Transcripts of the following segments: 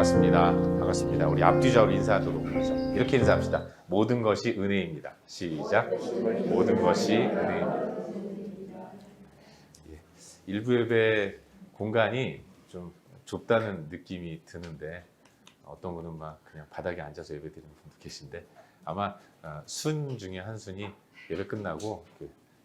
반갑습니다. 반갑습니다. 우리 앞뒤좌우로 인사하도록 하죠. 이렇게 인사합시다. 모든 것이 은혜입니다. 시작. 모든 것이 은혜입니다. 일부 예배 공간이 좀 좁다는 느낌이 드는데 어떤 분은 막 그냥 바닥에 앉아서 예배 드리는 분도 계신데 아마 순 중에 한 순이 예배 끝나고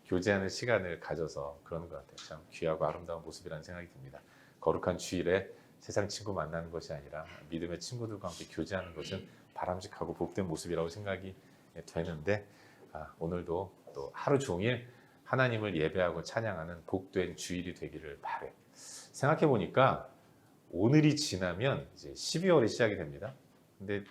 교제하는 시간을 가져서 그러는 것 같아요. 참 귀하고 아름다운 모습이라는 생각이 듭니다. 거룩한 주일에 세상 친구 만나는 것이 아니라 믿음의 친구들과 함께 교제하는 것은 바람직하고 복된 모습이라고 생각이 되는데 오늘도 또 하루 종일 하나님을 예배하고 찬양하는 복된 주일이 되기를 바래. 생각해 보니까 오늘이 지나면 이제 12월이 시작이 됩니다. 근데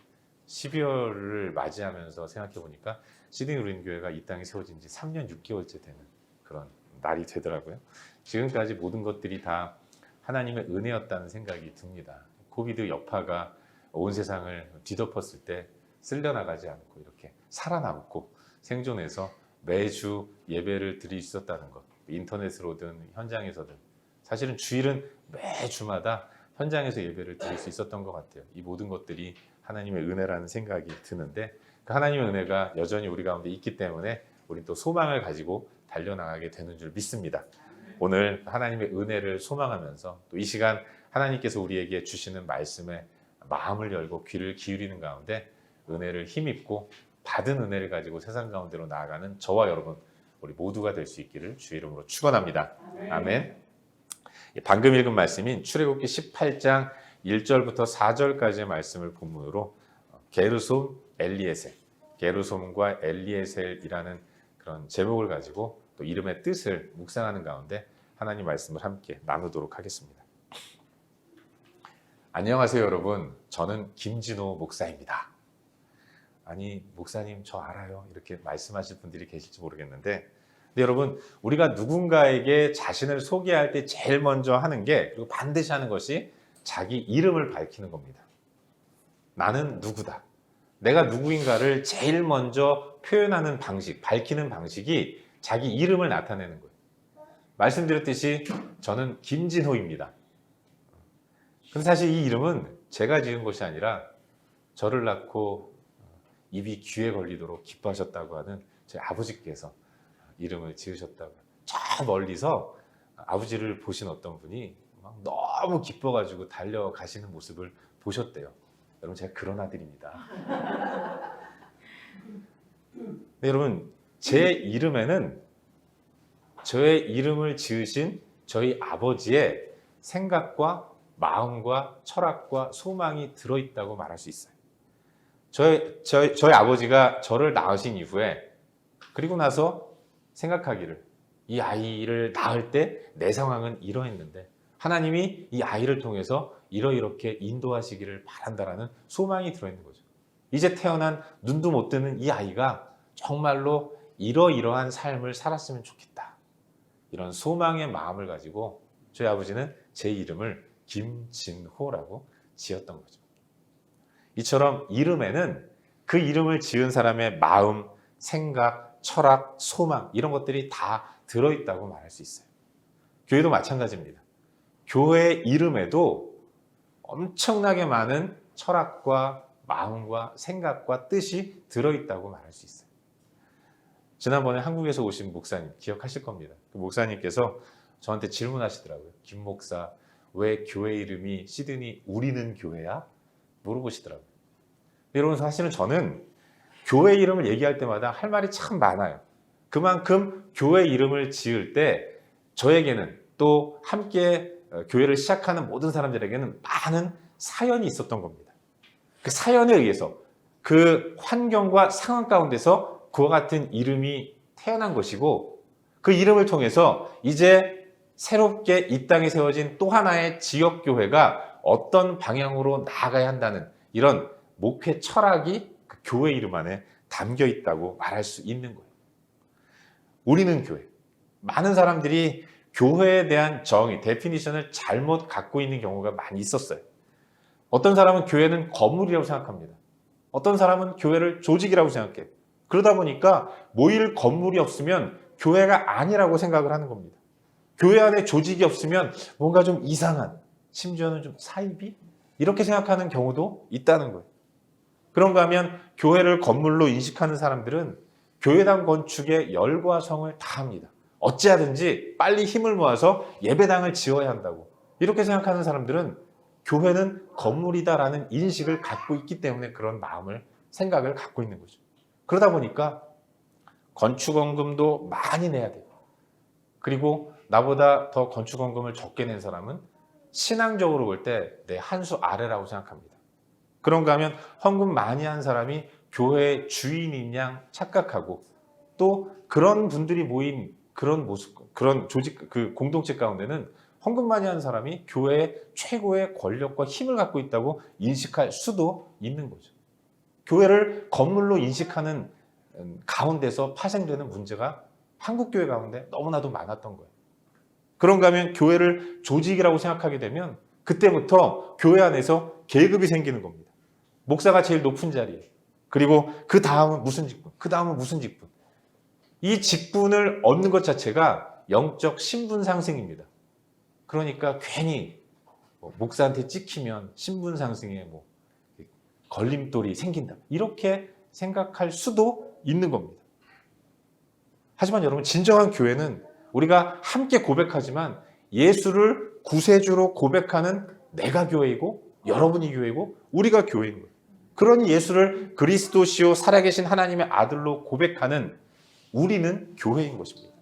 12월을 맞이하면서 생각해 보니까 시드니 우리는교회가 이 땅에 세워진 지 3년 6개월째 되는 그런 날이 되더라고요. 지금까지 모든 것들이 다 하나님의 은혜였다는 생각이 듭니다. 코비드 여파가 온 세상을 뒤덮었을 때 쓸려나가지 않고 이렇게 살아남고 생존해서 매주 예배를 드릴 수 있었다는 것, 인터넷으로든 현장에서든 사실은 주일은 매주마다 현장에서 예배를 드릴 수 있었던 것 같아요. 이 모든 것들이 하나님의 은혜라는 생각이 드는데 그 하나님의 은혜가 여전히 우리 가운데 있기 때문에 우리 또 소망을 가지고 달려나가게 되는 줄 믿습니다. 오늘 하나님의 은혜를 소망하면서 또 이 시간 하나님께서 우리에게 주시는 말씀에 마음을 열고 귀를 기울이는 가운데 은혜를 힘입고 받은 은혜를 가지고 세상 가운데로 나아가는 저와 여러분 우리 모두가 될 수 있기를 주의 이름으로 축원합니다. 아멘. 방금 읽은 말씀인 출애굽기 18장 1절부터 4절까지의 말씀을 본문으로 게르솜 엘리에셀, 게르솜과 엘리에셀이라는 그런 제목을 가지고 또 이름의 뜻을 묵상하는 가운데 하나님 말씀을 함께 나누도록 하겠습니다. 안녕하세요 여러분. 저는 김진호 목사입니다. 아니 목사님 저 알아요 이렇게 말씀하실 분들이 계실지 모르겠는데 근데 여러분 우리가 누군가에게 자신을 소개할 때 제일 먼저 하는 게 그리고 반드시 하는 것이 자기 이름을 밝히는 겁니다. 나는 누구다. 내가 누구인가를 제일 먼저 표현하는 방식, 밝히는 방식이 자기 이름을 나타내는 거예요. 말씀드렸듯이 저는 김진호입니다. 근데 사실 이 이름은 제가 지은 것이 아니라 저를 낳고 입이 귀에 걸리도록 기뻐하셨다고 하는 저희 아버지께서 이름을 지으셨다고. 저 멀리서 아버지를 보신 어떤 분이 막 너무 기뻐가지고 달려가시는 모습을 보셨대요. 여러분 제가 그런 아들입니다. 네, 여러분 제 이름에는 저의 이름을 지으신 저희 아버지의 생각과 마음과 철학과 소망이 들어있다고 말할 수 있어요. 저희 아버지가 저를 낳으신 이후에 그리고 나서 생각하기를 이 아이를 낳을 때 내 상황은 이러했는데 하나님이 이 아이를 통해서 이렇게 인도하시기를 바란다라는 소망이 들어있는 거죠. 이제 태어난 눈도 못 뜨는 이 아이가 정말로 이러한 삶을 살았으면 좋겠다. 이런 소망의 마음을 가지고 저희 아버지는 제 이름을 김진호라고 지었던 거죠. 이처럼 이름에는 그 이름을 지은 사람의 마음, 생각, 철학, 소망 이런 것들이 다 들어있다고 말할 수 있어요. 교회도 마찬가지입니다. 교회 이름에도 엄청나게 많은 철학과 마음과 생각과 뜻이 들어있다고 말할 수 있어요. 지난번에 한국에서 오신 목사님 기억하실 겁니다. 그 목사님께서 저한테 질문하시더라고요. 김 목사, 왜 교회 이름이 시드니 우리는 교회야? 물어보시더라고요. 여러분 사실은 저는 교회 이름을 얘기할 때마다 할 말이 참 많아요. 그만큼 교회 이름을 지을 때 저에게는 또 함께 교회를 시작하는 모든 사람들에게는 많은 사연이 있었던 겁니다. 그 사연에 의해서 그 환경과 상황 가운데서 그와 같은 이름이 태어난 것이고 그 이름을 통해서 이제 새롭게 이 땅에 세워진 또 하나의 지역교회가 어떤 방향으로 나아가야 한다는 이런 목회 철학이 그 교회 이름 안에 담겨 있다고 말할 수 있는 거예요. 우리는 교회. 많은 사람들이 교회에 대한 정의, 데피니션을 잘못 갖고 있는 경우가 많이 있었어요. 어떤 사람은 교회는 건물이라고 생각합니다. 어떤 사람은 교회를 조직이라고 생각해요. 그러다 보니까 모일 건물이 없으면 교회가 아니라고 생각을 하는 겁니다. 교회 안에 조직이 없으면 뭔가 좀 이상한, 심지어는 좀 사이비? 이렇게 생각하는 경우도 있다는 거예요. 그런가 하면 교회를 건물로 인식하는 사람들은 교회당 건축에 열과 성을 다합니다. 어찌하든지 빨리 힘을 모아서 예배당을 지어야 한다고. 이렇게 생각하는 사람들은 교회는 건물이다라는 인식을 갖고 있기 때문에 그런 생각을 갖고 있는 거죠. 그러다 보니까 건축원금도 많이 내야 돼요. 그리고 나보다 더 건축원금을 적게 낸 사람은 신앙적으로 볼 때 내 한 수 아래라고 생각합니다. 그런가 하면 헌금 많이 한 사람이 교회의 주인인 양 착각하고 또 그런 분들이 모인 그런 모습, 그런 조직, 그 공동체 가운데는 헌금 많이 한 사람이 교회의 최고의 권력과 힘을 갖고 있다고 인식할 수도 있는 거죠. 교회를 건물로 인식하는 가운데서 파생되는 문제가 한국교회 가운데 너무나도 많았던 거예요. 그런가 하면 교회를 조직이라고 생각하게 되면 그때부터 교회 안에서 계급이 생기는 겁니다. 목사가 제일 높은 자리에, 그리고 그 다음은 무슨 직분, 그 다음은 무슨 직분. 이 직분을 얻는 것 자체가 영적 신분 상승입니다. 그러니까 괜히 목사한테 찍히면 신분 상승에 걸림돌이 생긴다. 이렇게 생각할 수도 있는 겁니다. 하지만 여러분, 진정한 교회는 우리가 함께 고백하지만 예수를 구세주로 고백하는 내가 교회이고 여러분이 교회이고 우리가 교회인 거예요. 그러니 예수를 그리스도시요 살아계신 하나님의 아들로 고백하는 우리는 교회인 것입니다.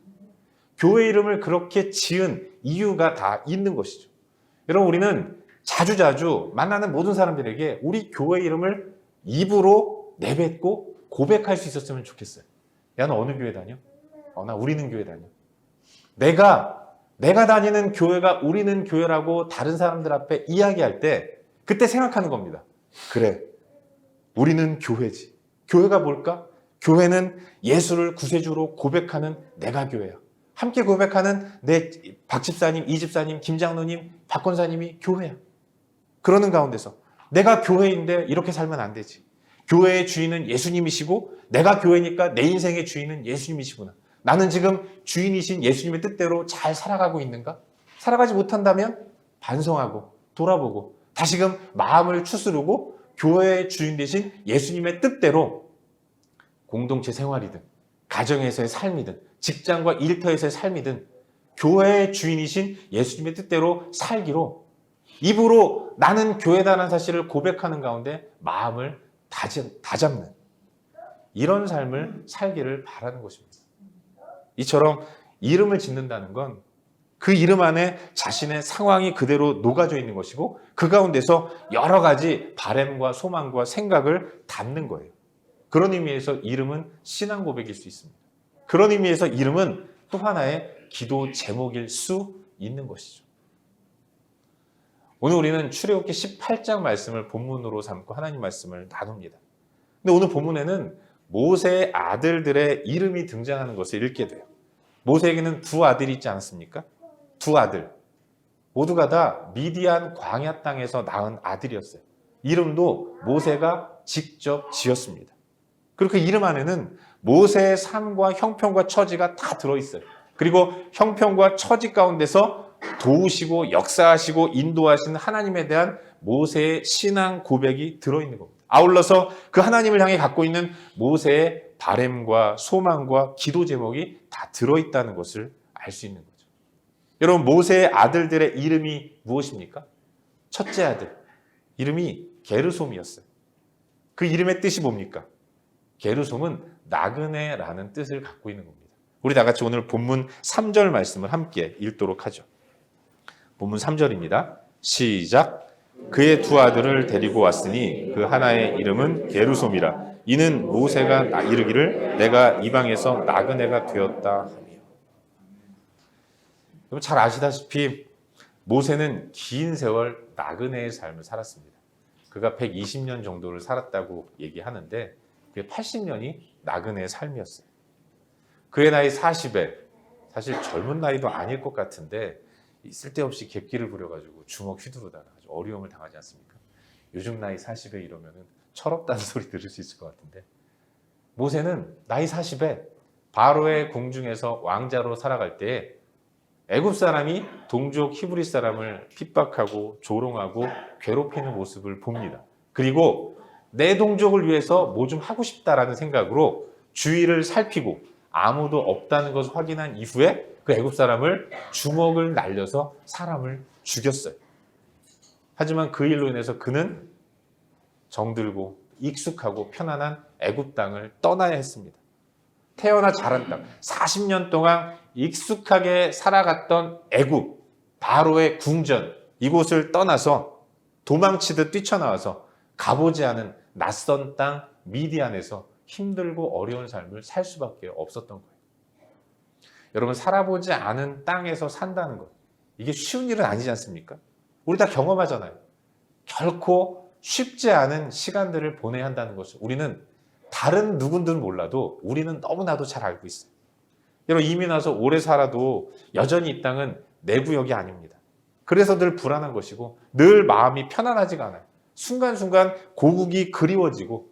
교회 이름을 그렇게 지은 이유가 다 있는 것이죠. 여러분, 우리는 자주자주 만나는 모든 사람들에게 우리 교회 이름을 입으로 내뱉고 고백할 수 있었으면 좋겠어요. 야, 너 어느 교회 다녀? 나 우리는 교회 다녀. 내가 다니는 교회가 우리는 교회라고 다른 사람들 앞에 이야기할 때 그때 생각하는 겁니다. 그래, 우리는 교회지. 교회가 뭘까? 교회는 예수를 구세주로 고백하는 내가 교회야. 함께 고백하는 내 박 집사님, 이 집사님, 김 장로님, 박 권사님이 교회야. 그러는 가운데서 내가 교회인데 이렇게 살면 안 되지. 교회의 주인은 예수님이시고 내가 교회니까 내 인생의 주인은 예수님이시구나. 나는 지금 주인이신 예수님의 뜻대로 잘 살아가고 있는가? 살아가지 못한다면 반성하고 돌아보고 다시금 마음을 추스르고 교회의 주인 되신 예수님의 뜻대로 공동체 생활이든 가정에서의 삶이든 직장과 일터에서의 삶이든 교회의 주인이신 예수님의 뜻대로 살기로 입으로 나는 교회다라는 사실을 고백하는 가운데 마음을 다잡는 이런 삶을 살기를 바라는 것입니다. 이처럼 이름을 짓는다는 건 그 이름 안에 자신의 상황이 그대로 녹아져 있는 것이고 그 가운데서 여러 가지 바람과 소망과 생각을 담는 거예요. 그런 의미에서 이름은 신앙 고백일 수 있습니다. 그런 의미에서 이름은 또 하나의 기도 제목일 수 있는 것이죠. 오늘 우리는 출애굽기 18장 말씀을 본문으로 삼고 하나님 말씀을 나눕니다. 근데 오늘 본문에는 모세의 아들들의 이름이 등장하는 것을 읽게 돼요. 모세에게는 두 아들이 있지 않았습니까? 두 아들. 모두가 다 미디안 광야 땅에서 낳은 아들이었어요. 이름도 모세가 직접 지었습니다. 그리고 그 이름 안에는 모세의 삶과 형편과 처지가 다 들어있어요. 그리고 형편과 처지 가운데서 도우시고 역사하시고 인도하시는 하나님에 대한 모세의 신앙 고백이 들어있는 겁니다. 아울러서 그 하나님을 향해 갖고 있는 모세의 바램과 소망과 기도 제목이 다 들어있다는 것을 알 수 있는 거죠. 여러분, 모세의 아들들의 이름이 무엇입니까? 첫째 아들, 이름이 게르솜이었어요. 그 이름의 뜻이 뭡니까? 게르솜은 나그네라는 뜻을 갖고 있는 겁니다. 우리 다 같이 오늘 본문 3절 말씀을 함께 읽도록 하죠. 본문 3절입니다. 시작. 그의 두 아들을 데리고 왔으니 그 하나의 이름은 게르솜이라. 이는 모세가 이르기를 내가 이방에서 나그네가 되었다 하며. 여러분 잘 아시다시피 모세는 긴 세월 나그네의 삶을 살았습니다. 그가 120년 정도를 살았다고 얘기하는데 그게 80년이 나그네의 삶이었어요. 그의 나이 40에 사실 젊은 나이도 아닐 것 같은데 쓸데없이 객기를 부려가지고 주먹 휘두르다가 아주 어려움을 당하지 않습니까? 요즘 나이 40에 이러면 철없다는 소리 들을 수 있을 것 같은데 모세는 나이 40에 바로의 궁중에서 왕자로 살아갈 때에 애굽 사람이 동족 히브리 사람을 핍박하고 조롱하고 괴롭히는 모습을 봅니다. 그리고 내 동족을 위해서 뭐 좀 하고 싶다라는 생각으로 주위를 살피고 아무도 없다는 것을 확인한 이후에 그 애굽 사람을 주먹을 날려서 사람을 죽였어요. 하지만 그 일로 인해서 그는 정들고 익숙하고 편안한 애굽 땅을 떠나야 했습니다. 태어나 자란 땅, 40년 동안 익숙하게 살아갔던 애굽, 바로의 궁전, 이곳을 떠나서 도망치듯 뛰쳐나와서 가보지 않은 낯선 땅 미디안에서 힘들고 어려운 삶을 살 수밖에 없었던 거예요. 여러분, 살아보지 않은 땅에서 산다는 것, 이게 쉬운 일은 아니지 않습니까? 우리 다 경험하잖아요. 결코 쉽지 않은 시간들을 보내야 한다는 것을 우리는 다른 누군들은 몰라도 우리는 너무나도 잘 알고 있어요. 여러분, 이민 와서 오래 살아도 여전히 이 땅은 내 구역이 아닙니다. 그래서 늘 불안한 것이고 늘 마음이 편안하지가 않아요. 순간순간 고국이 그리워지고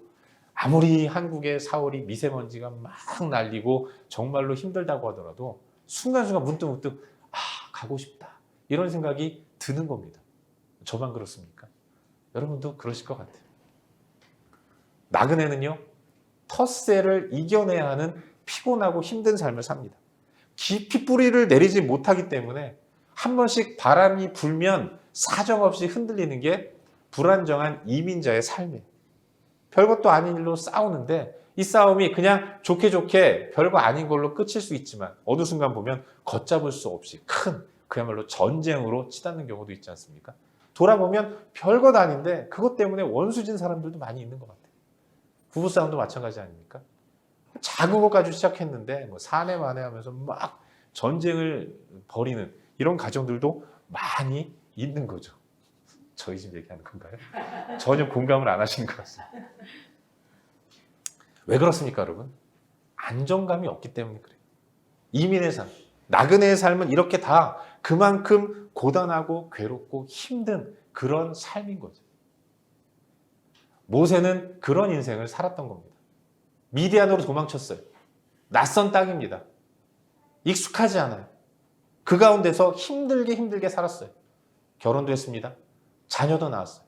아무리 한국의 4월이 미세먼지가 막 날리고 정말로 힘들다고 하더라도 순간순간 문득문득 가고 싶다 이런 생각이 드는 겁니다. 저만 그렇습니까? 여러분도 그러실 것 같아요. 나그네는요, 텃세를 이겨내야 하는 피곤하고 힘든 삶을 삽니다. 깊이 뿌리를 내리지 못하기 때문에 한 번씩 바람이 불면 사정없이 흔들리는 게 불안정한 이민자의 삶이에요. 별것도 아닌 일로 싸우는데 이 싸움이 그냥 좋게 좋게 별거 아닌 걸로 끝일 수 있지만 어느 순간 보면 걷잡을 수 없이 큰 그야말로 전쟁으로 치닫는 경우도 있지 않습니까? 돌아보면 별것 아닌데 그것 때문에 원수진 사람들도 많이 있는 것 같아요. 부부싸움도 마찬가지 아닙니까? 작은 것 가지고 시작했는데 뭐 사내 만에 하면서 막 전쟁을 벌이는 이런 가정들도 많이 있는 거죠. 저희 집 얘기하는 건가요? 전혀 공감을 안 하시는 것 같습니다. 왜 그렇습니까, 여러분? 안정감이 없기 때문에 그래요. 이민의 삶, 나그네의 삶은 이렇게 다 그만큼 고단하고 괴롭고 힘든 그런 삶인 거죠. 모세는 그런 인생을 살았던 겁니다. 미디안으로 도망쳤어요. 낯선 땅입니다. 익숙하지 않아요. 그 가운데서 힘들게 살았어요. 결혼도 했습니다. 자녀도 낳았어요.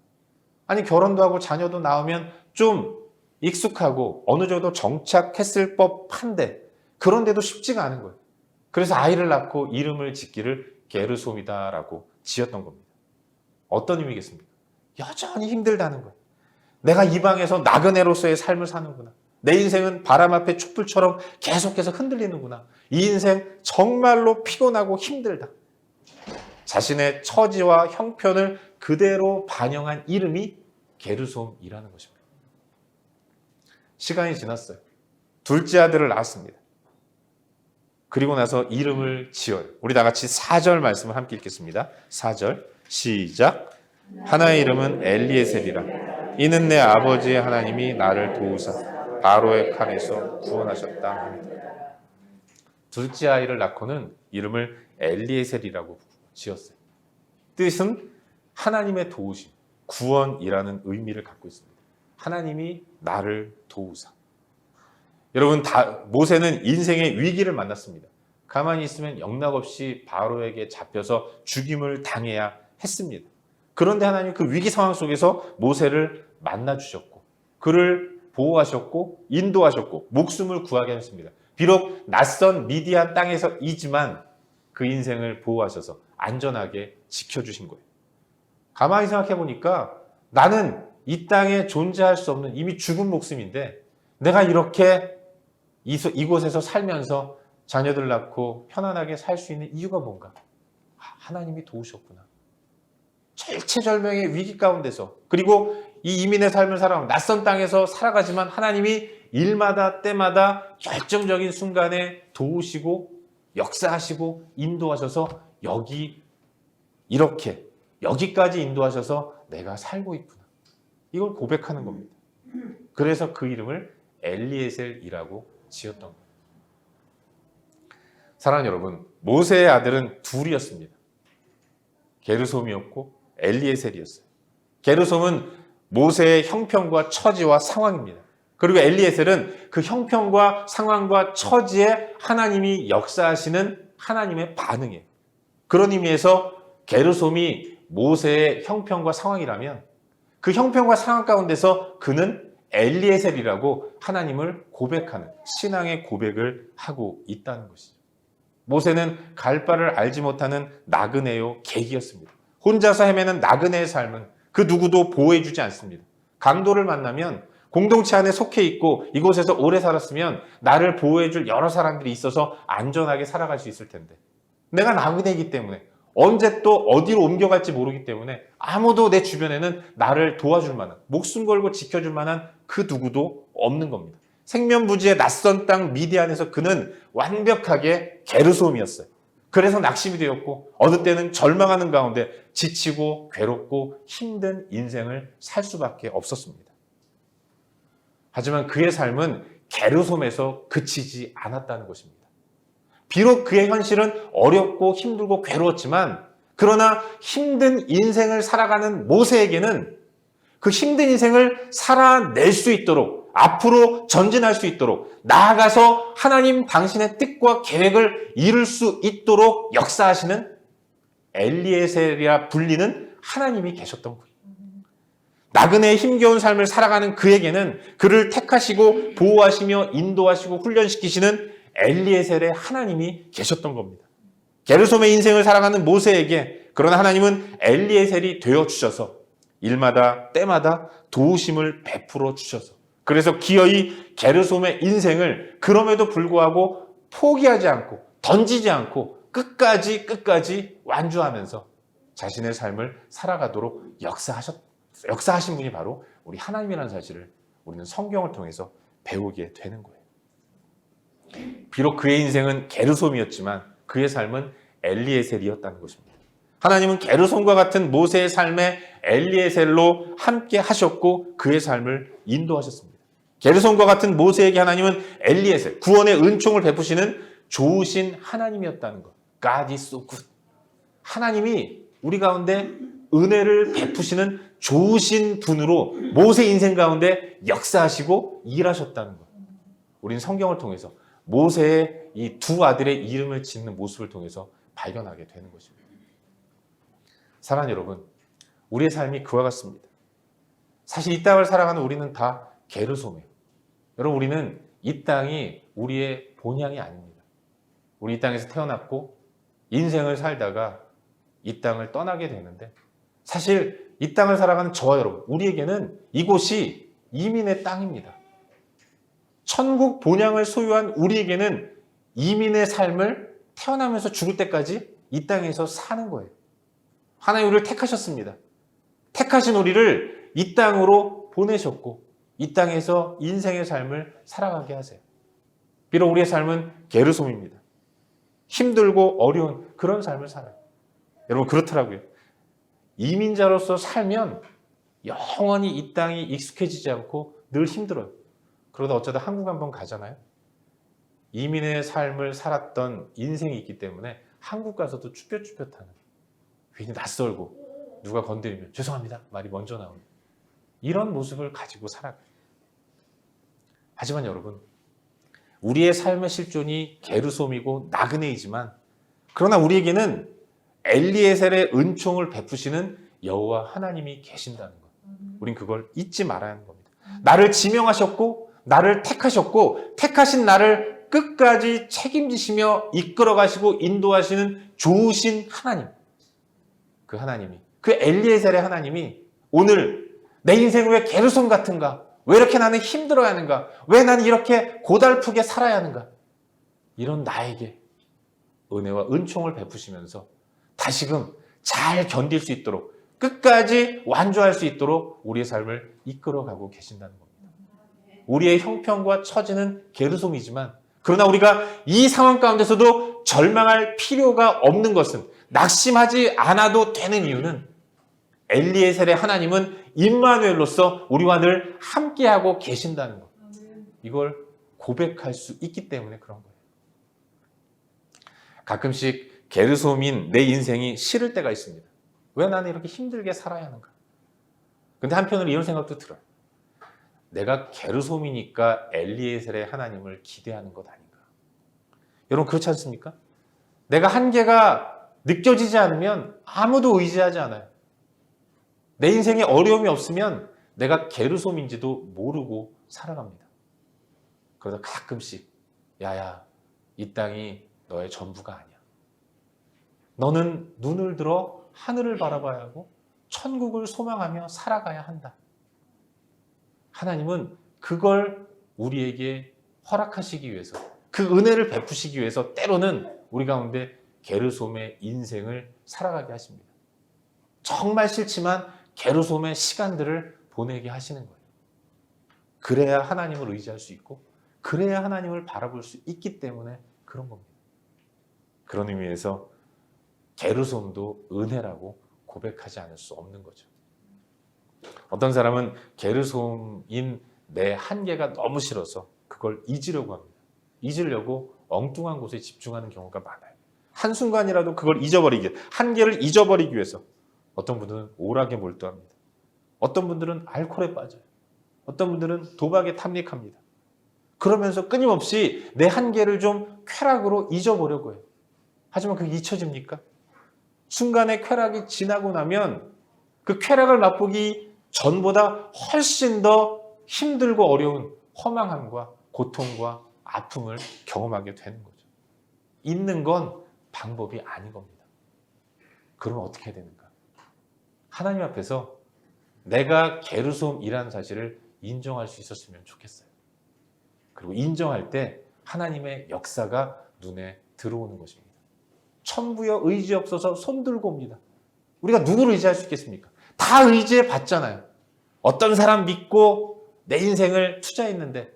아니, 결혼도 하고 자녀도 낳으면 좀 익숙하고 어느 정도 정착했을 법한데 그런데도 쉽지가 않은 거예요. 그래서 아이를 낳고 이름을 짓기를 게르솜이다라고 지었던 겁니다. 어떤 의미겠습니까? 여전히 힘들다는 거예요. 내가 이방에서 나그네로서의 삶을 사는구나. 내 인생은 바람 앞에 촛불처럼 계속해서 흔들리는구나. 이 인생 정말로 피곤하고 힘들다. 자신의 처지와 형편을 그대로 반영한 이름이 게르솜이라는 것입니다. 시간이 지났어요. 둘째 아들을 낳았습니다. 그리고 나서 이름을 지어요. 우리 다 같이 4절 말씀을 함께 읽겠습니다. 4절 시작. 하나의 이름은 엘리에셀이라. 이는 내 아버지의 하나님이 나를 도우사 바로의 칼에서 구원하셨다 합니다. 둘째 아이를 낳고는 이름을 엘리에셀이라고 지었어요. 뜻은 하나님의 도우심, 구원이라는 의미를 갖고 있습니다. 하나님이 나를 도우사. 여러분, 모세는 인생의 위기를 만났습니다. 가만히 있으면 영락없이 바로에게 잡혀서 죽임을 당해야 했습니다. 그런데 하나님 그 위기 상황 속에서 모세를 만나주셨고 그를 보호하셨고 인도하셨고 목숨을 구하게 하셨습니다. 비록 낯선 미디안 땅에서이지만 그 인생을 보호하셔서 안전하게 지켜주신 거예요. 가만히 생각해 보니까 나는 이 땅에 존재할 수 없는 이미 죽은 목숨인데 내가 이렇게 이곳에서 살면서 자녀들 낳고 편안하게 살 수 있는 이유가 뭔가? 하나님이 도우셨구나. 절체절명의 위기 가운데서 그리고 이 이민의 삶을 살아가면 낯선 땅에서 살아가지만 하나님이 일마다 때마다 결정적인 순간에 도우시고 역사하시고 인도하셔서 여기까지 인도하셔서 내가 살고 있구나. 이걸 고백하는 겁니다. 그래서 그 이름을 엘리에셀이라고 지었던 거예요. 사랑하는 여러분, 모세의 아들은 둘이었습니다. 게르솜이었고 엘리에셀이었어요. 게르솜은 모세의 형편과 처지와 상황입니다. 그리고 엘리에셀은 그 형편과 상황과 처지에 하나님이 역사하시는 하나님의 반응이에요. 그런 의미에서 게르솜이 모세의 형편과 상황이라면 그 형편과 상황 가운데서 그는 엘리에셀이라고 하나님을 고백하는 신앙의 고백을 하고 있다는 것이죠. 모세는 갈 바를 알지 못하는 나그네요 객이었습니다. 혼자서 헤매는 나그네의 삶은 그 누구도 보호해주지 않습니다. 강도를 만나면 공동체 안에 속해 있고 이곳에서 오래 살았으면 나를 보호해줄 여러 사람들이 있어서 안전하게 살아갈 수 있을 텐데 내가 나그네이기 때문에 언제 또 어디로 옮겨갈지 모르기 때문에 아무도 내 주변에는 나를 도와줄 만한 목숨 걸고 지켜줄 만한 그 누구도 없는 겁니다. 생면부지의 낯선 땅 미디안에서 그는 완벽하게 게르솜이었어요. 그래서 낙심이 되었고 어느 때는 절망하는 가운데 지치고 괴롭고 힘든 인생을 살 수밖에 없었습니다. 하지만 그의 삶은 게르솜에서 그치지 않았다는 것입니다. 비록 그의 현실은 어렵고 힘들고 괴로웠지만 그러나 힘든 인생을 살아가는 모세에게는 그 힘든 인생을 살아낼 수 있도록 앞으로 전진할 수 있도록 나아가서 하나님 당신의 뜻과 계획을 이룰 수 있도록 역사하시는 엘리에셀이라 불리는 하나님이 계셨던 거예요. 나그네의 힘겨운 삶을 살아가는 그에게는 그를 택하시고 보호하시며 인도하시고 훈련시키시는 엘리에셀의 하나님이 계셨던 겁니다. 게르솜의 인생을 살아가는 모세에게 그러나 하나님은 엘리에셀이 되어주셔서 일마다 때마다 도우심을 베풀어 주셔서 그래서 기어이 게르솜의 인생을 그럼에도 불구하고 포기하지 않고 던지지 않고 끝까지 완주하면서 자신의 삶을 살아가도록 역사하신 분이 바로 우리 하나님이라는 사실을 우리는 성경을 통해서 배우게 되는 거예요. 비록 그의 인생은 게르솜이었지만 그의 삶은 엘리에셀이었다는 것입니다. 하나님은 게르솜과 같은 모세의 삶에 엘리에셀로 함께 하셨고 그의 삶을 인도하셨습니다. 게르솜과 같은 모세에게 하나님은 엘리에셀, 구원의 은총을 베푸시는 좋으신 하나님이었다는 것. God is so good. 하나님이 우리 가운데 은혜를 베푸시는 좋으신 분으로 모세 인생 가운데 역사하시고 일하셨다는 것. 우리는 성경을 통해서 모세의 이 두 아들의 이름을 짓는 모습을 통해서 발견하게 되는 것입니다. 사랑하는 여러분, 우리의 삶이 그와 같습니다. 사실 이 땅을 살아가는 우리는 다 게르솜이에요. 여러분, 우리는 이 땅이 우리의 본향이 아닙니다. 우리 이 땅에서 태어났고 인생을 살다가 이 땅을 떠나게 되는데 사실 이 땅을 살아가는 저와 여러분, 우리에게는 이곳이 이민의 땅입니다. 천국 본향을 소유한 우리에게는 이민의 삶을 태어나면서 죽을 때까지 이 땅에서 사는 거예요. 하나님 우리를 택하셨습니다. 택하신 우리를 이 땅으로 보내셨고 이 땅에서 인생의 삶을 살아가게 하세요. 비록 우리의 삶은 게르솜입니다. 힘들고 어려운 그런 삶을 살아요. 여러분 그렇더라고요. 이민자로서 살면 영원히 이 땅이 익숙해지지 않고 늘 힘들어요. 그러다 어쩌다 한국 한번 가잖아요. 이민의 삶을 살았던 인생이 있기 때문에 한국 가서도 쭈뼛쭈뼛하는 괜히 낯설고 누가 건드리면 죄송합니다 말이 먼저 나오는 이런 모습을 가지고 살아가요. 하지만 여러분 우리의 삶의 실존이 게르솜이고 나그네이지만 그러나 우리에게는 엘리에셀의 은총을 베푸시는 여호와 하나님이 계신다는 것. 우린 그걸 잊지 말아야 하는 겁니다. 나를 지명하셨고 나를 택하셨고 택하신 나를 끝까지 책임지시며 이끌어가시고 인도하시는 좋으신 하나님. 그 하나님이 그 엘리에셀의 하나님이 오늘 내 인생 왜 게르솜 같은가? 왜 이렇게 나는 힘들어야 하는가? 왜 나는 이렇게 고달프게 살아야 하는가? 이런 나에게 은혜와 은총을 베푸시면서 다시금 잘 견딜 수 있도록 끝까지 완주할 수 있도록 우리의 삶을 이끌어가고 계신다는 겁니다. 우리의 형편과 처지는 게르솜이지만 그러나 우리가 이 상황 가운데서도 절망할 필요가 없는 것은 낙심하지 않아도 되는 이유는 엘리에셀의 하나님은 임마누엘로서 우리와 늘 함께하고 계신다는 것. 이걸 고백할 수 있기 때문에 그런 거예요. 가끔씩 게르솜인 내 인생이 싫을 때가 있습니다. 왜 나는 이렇게 힘들게 살아야 하는가? 근데 한편으로 이런 생각도 들어요. 내가 게르솜이니까 엘리에셀의 하나님을 기대하는 것 아닌가? 여러분 그렇지 않습니까? 내가 한계가 느껴지지 않으면 아무도 의지하지 않아요. 내 인생에 어려움이 없으면 내가 게르솜인지도 모르고 살아갑니다. 그러다 가끔씩 야야, 이 땅이 너의 전부가 아니야. 너는 눈을 들어 하늘을 바라봐야 하고 천국을 소망하며 살아가야 한다. 하나님은 그걸 우리에게 허락하시기 위해서, 그 은혜를 베푸시기 위해서 때로는 우리 가운데 게르솜의 인생을 살아가게 하십니다. 정말 싫지만 게르솜의 시간들을 보내게 하시는 거예요. 그래야 하나님을 의지할 수 있고 그래야 하나님을 바라볼 수 있기 때문에 그런 겁니다. 그런 의미에서 게르솜도 은혜라고 고백하지 않을 수 없는 거죠. 어떤 사람은 게르솜인 내 한계가 너무 싫어서 그걸 잊으려고 합니다. 잊으려고 엉뚱한 곳에 집중하는 경우가 많아요. 한순간이라도 그걸 잊어버리기, 한계를 잊어버리기 위해서 어떤 분들은 오락에 몰두합니다. 어떤 분들은 알코올에 빠져요. 어떤 분들은 도박에 탐닉합니다. 그러면서 끊임없이 내 한계를 좀 쾌락으로 잊어보려고 해요. 하지만 그게 잊혀집니까? 순간의 쾌락이 지나고 나면 그 쾌락을 맛보기 전보다 훨씬 더 힘들고 어려운 허망함과 고통과 아픔을 경험하게 되는 거죠. 잊는 건 방법이 아닌 겁니다. 그러면 어떻게 해야 되는가? 하나님 앞에서 내가 게르솜이라는 사실을 인정할 수 있었으면 좋겠어요. 그리고 인정할 때 하나님의 역사가 눈에 들어오는 것입니다. 천부여 의지 없어서 손 들고 옵니다. 우리가 누구를 의지할 수 있겠습니까? 다 의지해 봤잖아요. 어떤 사람 믿고 내 인생을 투자했는데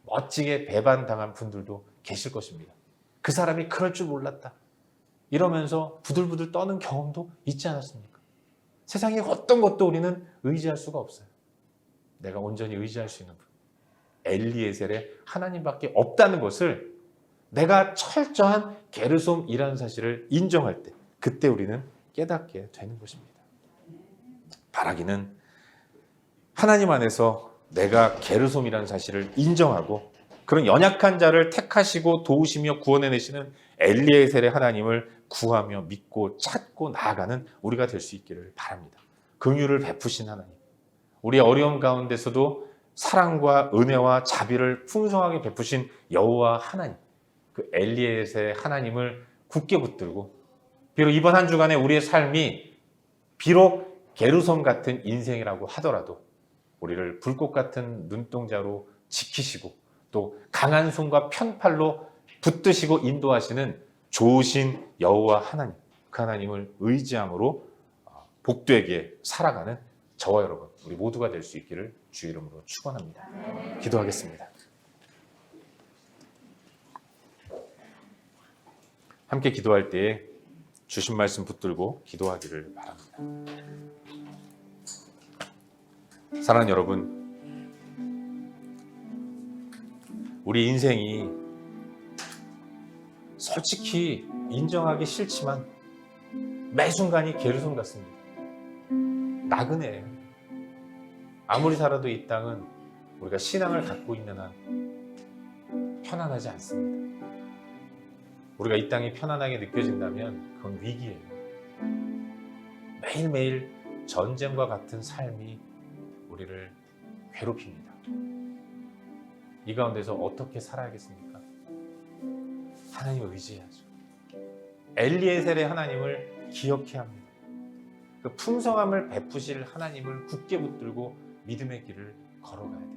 멋지게 배반당한 분들도 계실 것입니다. 그 사람이 그럴 줄 몰랐다. 이러면서 부들부들 떠는 경험도 있지 않았습니까? 세상에 어떤 것도 우리는 의지할 수가 없어요. 내가 온전히 의지할 수 있는 분, 엘리에셀의 하나님밖에 없다는 것을 내가 철저한 게르솜이라는 사실을 인정할 때, 그때 우리는 깨닫게 되는 것입니다. 바라기는 하나님 안에서 내가 게르솜이라는 사실을 인정하고 그런 연약한 자를 택하시고 도우시며 구원해내시는 엘리에셀의 하나님을 구하며 믿고 찾고 나아가는 우리가 될 수 있기를 바랍니다. 긍휼을 베푸신 하나님, 우리의 어려움 가운데서도 사랑과 은혜와 자비를 풍성하게 베푸신 여호와 하나님, 그 엘리에셀의 하나님을 굳게 붙들고 비록 이번 한 주간에 우리의 삶이 비록 게르솜 같은 인생이라고 하더라도 우리를 불꽃 같은 눈동자로 지키시고 또 강한 손과 편팔로 붙드시고 인도하시는 좋으신 여호와 하나님, 그 하나님을 의지함으로 복되게 살아가는 저와 여러분, 우리 모두가 될 수 있기를 주 이름으로 축원합니다. 기도하겠습니다. 함께 기도할 때에 주신 말씀 붙들고 기도하기를 바랍니다. 사랑하는 여러분, 우리 인생이 솔직히 인정하기 싫지만 매 순간이 게르솜 같습니다. 나그네예요. 아무리 살아도 이 땅은 우리가 신앙을 갖고 있는 한 편안하지 않습니다. 우리가 이 땅이 편안하게 느껴진다면 그건 위기예요. 매일매일 전쟁과 같은 삶이 우리를 괴롭힙니다. 이 가운데서 어떻게 살아야겠습니까? 하나님을 의지해야죠. 엘리에셀의 하나님을 기억해야 합니다. 그 풍성함을 베푸실 하나님을 굳게 붙들고 믿음의 길을 걸어가야 돼요.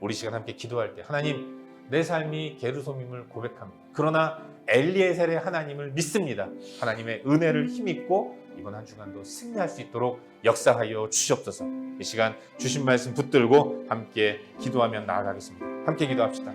우리 시간 함께 기도할 때 하나님, 내 삶이 게르솜임을 고백합니다. 그러나 엘리에셀의 하나님을 믿습니다. 하나님의 은혜를 힘입고 이번 한 주간도 승리할 수 있도록 역사하여 주시옵소서. 이 시간 주신 말씀 붙들고 함께 기도하며 나아가겠습니다. 함께 기도합시다.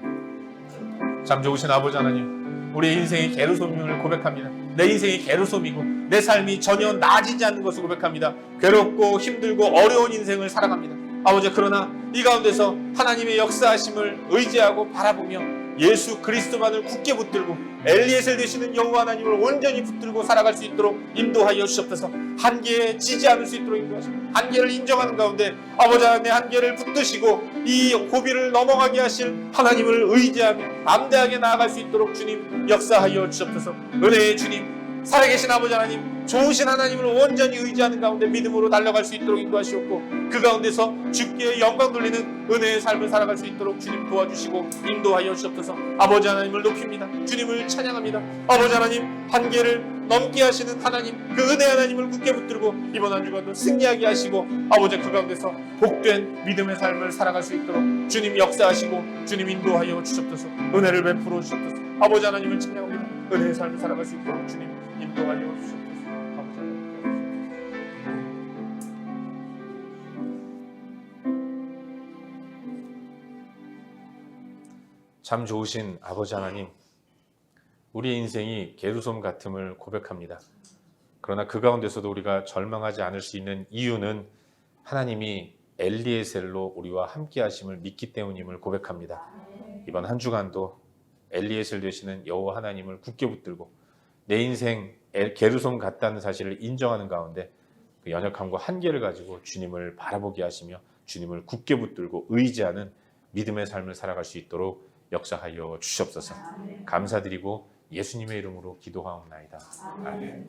참 좋으신 아버지 하나님, 우리의 인생이 게르솜임을 고백합니다. 내 인생이 게르솜이고 내 삶이 전혀 나아지지 않는 것을 고백합니다. 괴롭고 힘들고 어려운 인생을 살아갑니다. 아버지, 그러나 이 가운데서 하나님의 역사하심을 의지하고 바라보며 예수 그리스도만을 굳게 붙들고 엘리에셀 되시는 여호와 하나님을 온전히 붙들고 살아갈 수 있도록 인도하여 주시옵소서. 한계에 지지 않을 수 있도록 인도하시옵소서. 한계를 인정하는 가운데 아버지 하나님 내 한계를 붙드시고 이 고비를 넘어가게 하실 하나님을 의지하며 담대하게 나아갈 수 있도록 주님 역사하여 주옵소서. 은혜의 주님, 살아계신 아버지 하나님, 좋으신 하나님을 온전히 의지하는 가운데 믿음으로 달려갈 수 있도록 인도하시옵고 그 가운데서 주께 영광 돌리는 은혜의 삶을 살아갈 수 있도록 주님 도와주시고 인도하여 주옵소서. 아버지 하나님을 높입니다. 주님을 찬양합니다. 아버지 하나님, 한계를 넘게 하시는 하나님, 그 은혜 하나님을 굳게 붙들고 이번 한 주간도 승리하게 하시고 아버지 그 가운데서 복된 믿음의 삶을 살아갈 수 있도록 주님 역사하시고 주님 인도하여 주옵소서. 은혜를 베풀어 주옵소서. 아버지 하나님을 찬양합니다. 은혜의 삶을 살아갈 수 있도록 주님 인도하여 주옵소서. 아버지 하나님, 참 좋으신 아버지 하나님, 우리의 인생이 게르솜 같음을 고백합니다. 그러나 그 가운데서도 우리가 절망하지 않을 수 있는 이유는 하나님이 엘리에셀로 우리와 함께 하심을 믿기 때문임을 고백합니다. 이번 한 주간도 엘리에셀 되시는 여호와 하나님을 굳게 붙들고 내 인생 게르솜 같다는 사실을 인정하는 가운데 그 연약함과 한계를 가지고 주님을 바라보게 하시며 주님을 굳게 붙들고 의지하는 믿음의 삶을 살아갈 수 있도록 역사하여 주시옵소서. 감사드리고 예수님의 이름으로 기도하옵나이다. 아멘.